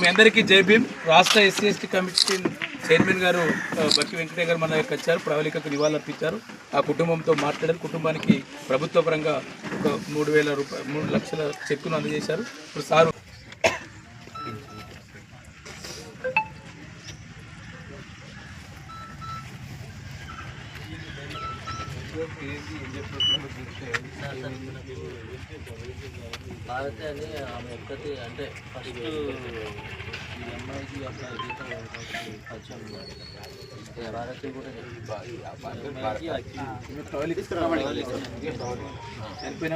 మీ అందరికీ జై భీమ్. రాష్ట్ర ఎస్సీ ఎస్టీ కమిటీ చైర్మన్ గారు బక్కి వెంకటయ్య గారు మన దగ్గరికి వచ్చారు. ప్రవళికకు నివాళులర్పించారు. ఆ కుటుంబంతో మాట్లాడారు. కుటుంబానికి ప్రభుత్వ పరంగా ఒక 3,000 రూపాయలు 3 లక్షల చెక్కును అందజేశారు. ఇప్పుడు సారు భారతి అని ఆమె ఒక్కటి అంటే ఫస్ట్ ఈ అమ్మాయికి అబ్బాయికి పరిచయం భారతి కూడా చనిపోయిన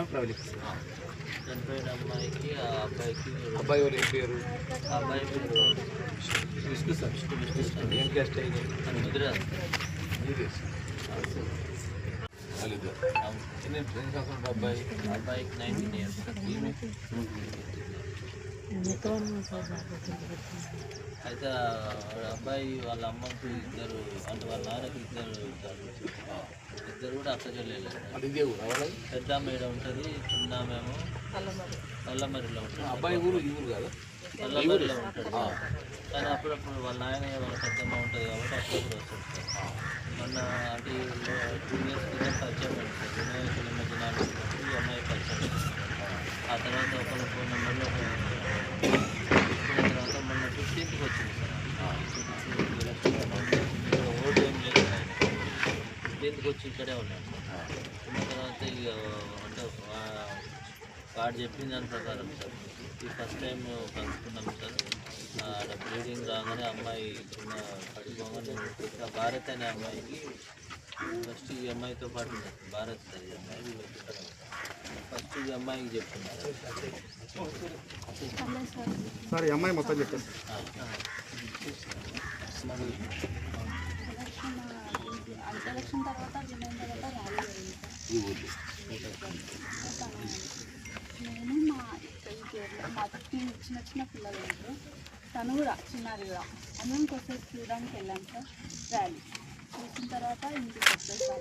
అమ్మాయికి ఆ అబ్బాయికి అబ్బాయి వాళ్ళు ఏం పేరు? అబ్బాయి పేరు విష్ణు సార్. ఏం క్యాస్ట్ అయింది? గుజరాత్. అబ్బాయికి 19 years. అయితే అబ్బాయి వాళ్ళ అమ్మకు ఇద్దరు అంటే వాళ్ళ నాన్నకి ఇద్దరు కూడా అక్క చెల్లెలు. పెద్ద మేడ ఉంటుంది, చిన్న మేము పల్లమరిలో ఉంటుంది. అబ్బాయి ఊరు ఈ ఊరు కాదు, పల్లమరిలో ఉంటుంది. కానీ అప్పుడప్పుడు వాళ్ళ నాయన వాళ్ళ పెద్దమ్మ ఉంటుంది కాబట్టి అప్పుడప్పుడు వస్తుంది. మొన్న అంటే 2 years క్రితం పరిచయం పెడతారు. వినాయకుల మధ్య నాలుగు ఈ అమ్మాయి పరిచయం. ఆ తర్వాత ఒకళ్ళ ఫోన్ నెంబర్లో తర్వాత మొన్న 15th వచ్చింది సార్. ఓటు ఏం లేదు, 15th వచ్చి ఇక్కడే ఉన్నాను సార్. ఉన్న తర్వాత ఇక అంటే వాడు చెప్పిన దాని ప్రకారం సార్ ఈ ఫస్ట్ టైం కలుసుకున్నాం సార్. బ్లీడింగ్ రాగానే అమ్మాయి చిన్న పడిపోగానే నేను భారత్ అనే అమ్మాయికి ఫస్ట్ ఈ అమ్మాయితో పాటు భారత్ సార్. ఈ అమ్మాయి ఫస్ట్ ఈ అమ్మాయికి చెప్తున్నారు సార్. ఈ అమ్మాయి మొత్తం చెప్పండి. ఎలక్షన్ తర్వాత వినయం తర్వాత ర్యాలీ జరిగింది సార్. నేను మా మా చిన్న చిన్న పిల్లలు ఉంటారు, తను కూడా చిన్నది కూడా, అందరం కొద్దిసేపు చూడడానికి వెళ్ళాం సార్. ర్యాలీ చూసిన తర్వాత ఇంటికి వచ్చేసాం.